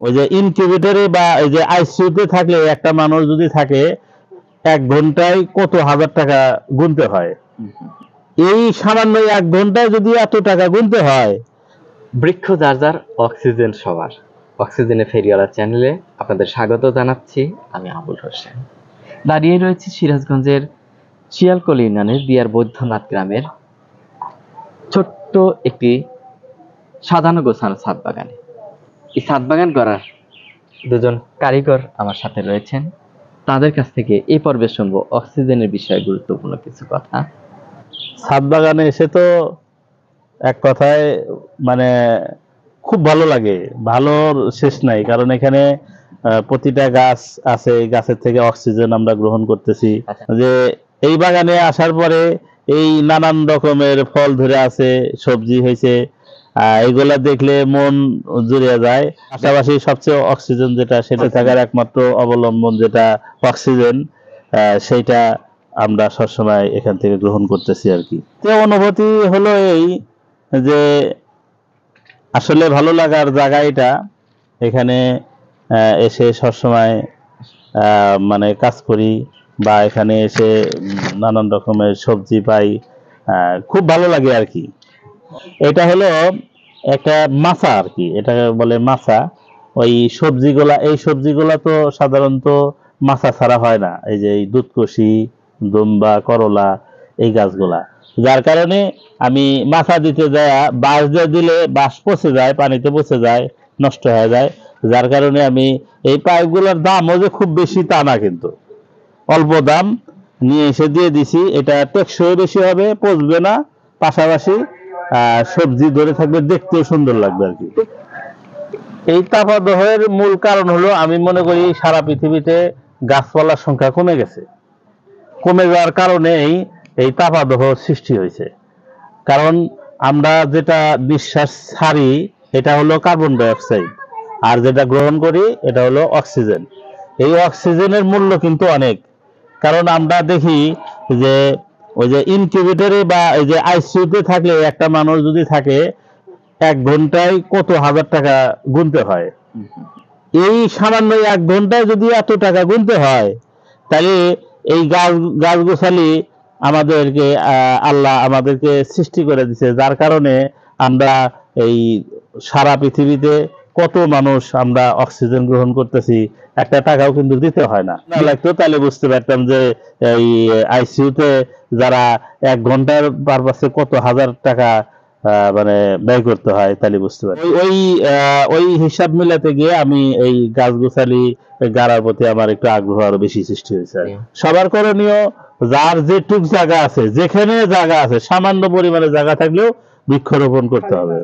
ওই যে ইনকিউবেটরে বা এই যে আইসিইউতে থাকলে একটা মানুষ যদি থাকে 1 ঘন্টায় কত হাজার টাকা গুনতে হয়। এই সামান্য 1 ঘন্টায় যদি এত টাকা গুনতে হয়। বৃক্ষ যার যার, অক্সিজেন সবার। অক্সিজেনে ফেরিওয়ালা চ্যানেলে আপনাদের স্বাগত জানাচ্ছি। আমি আবুল হোসেন। দাঁড়িয়ে রয়েছি সিরাজগঞ্জের শিয়ালকলি ইউনিয়নের দিয়ার বৈদ্যনাথ গ্রামের ছোট্ট একটি সাজানো গোছানো ছাদ বাগানে। এই ছাদ বাগান করার দুজন কারিগর আমার সাথে রয়েছেন। তাদের কাছ থেকে এই পর্বে শুনবো অক্সিজেনের বিষয়ে গুরুত্বপূর্ণ কিছু কথা। ছাদ বাগানে এসে তো এক কথায় মানে খুব ভালো লাগে, ভালোর শেষ নাই। কারণ এখানে প্রতিটা গাছ আছে, গাছের থেকে অক্সিজেন আমরা গ্রহণ করতেছি। যে এই বাগানে আসার পরে এই নানান রকমের ফল ধরে আছে, সবজি হয়েছে, এগুলা দেখলে মন জুড়িয়ে যায়। পাশাপাশি সবচেয়ে অক্সিজেন যেটা, সেটা থাকার একমাত্র অবলম্বন যেটা অক্সিজেন, সেইটা আমরা সবসময় এখান থেকে গ্রহণ করতেছি আর কি। তো অনুভূতি হলো এই যে আসলে ভালো লাগার জায়গা এটা। এখানে এসে সবসময় মানে কাজ করি, বা এখানে এসে নানান রকমের সবজি পাই, খুব ভালো লাগে আর কি। এটা হলো একটা মাছা আর কি, এটা বলে মাছা। ওই সবজিগুলা, এই সবজিগুলা তো সাধারণত মাছা ছাড়া হয় না। এই যে এই দুধকষি, দুম্বা, করলা, এই গাছগুলা, যার কারণে আমি মাছা দিতে যায়, বাঁশ দিয়ে দিলে বাঁশ পচে যায়, পানিতে পচে যায়, নষ্ট হয়ে যায়। যার কারণে আমি এই পাইপগুলোর দামও যে খুব বেশি তা না, কিন্তু অল্প দাম নিয়ে এসে দিয়ে দিছি। এটা টেকসই বেশি হবে, পচবে না, পাশাপাশি সবজি ধরে থাকবে, দেখতেও সুন্দর লাগবে আর কি। এই তাপদাহের মূল কারণ হলো, আমি মনে করি সারা পৃথিবীতে গাছপালার সংখ্যা কমে গেছে। কমে যাওয়ার কারণেই এই তাপদাহ সৃষ্টি হয়েছে। কারণ আমরা যেটা নিঃশ্বাস ছাড়ি এটা হলো কার্বন ডাই অক্সাইড, আর যেটা গ্রহণ করি এটা হলো অক্সিজেন। এই অক্সিজেনের মূল্য কিন্তু অনেক। কারণ আমরা দেখি যে ওই যে ইনকিউবেটরে বা এই যে আইসিইউতে থাকলে একটা মানুষ যদি থাকে 1 ঘন্টায় কত হাজার টাকা গুনতে হয়। এই সামান্য 1 ঘন্টায় যদি এত টাকা গুনতে হয়, তাহলে এই গাছ গোছালি আমাদেরকে আল্লাহ আমাদেরকে সৃষ্টি করে দিছে, যার কারণে আমরা এই সারা পৃথিবীতে কত মানুষ আমরা অক্সিজেন গ্রহণ করতেছি, একটা টাকাও কিন্তু দিতে হয় না। না লাগতো তাহলে বুঝতে পারতাম যে এই আইসিইউতে যারা 1 ঘন্টার পারপাসে কত হাজার টাকা মানে ব্যয় করতে হয়, তাহলে বুঝতে পারি। ওই হিসাব মিলাতে গিয়ে আমি এই গাছ গোছালি গাড়ার প্রতি আমার একটু আগ্রহ আরো বেশি সৃষ্টি হয়েছে। সবার করণীয়, যার যেটুক জায়গা আছে, যেখানে জায়গা আছে, সামান্য পরিমাণে জায়গা থাকলেও বৃক্ষরোপণ করতে হবে।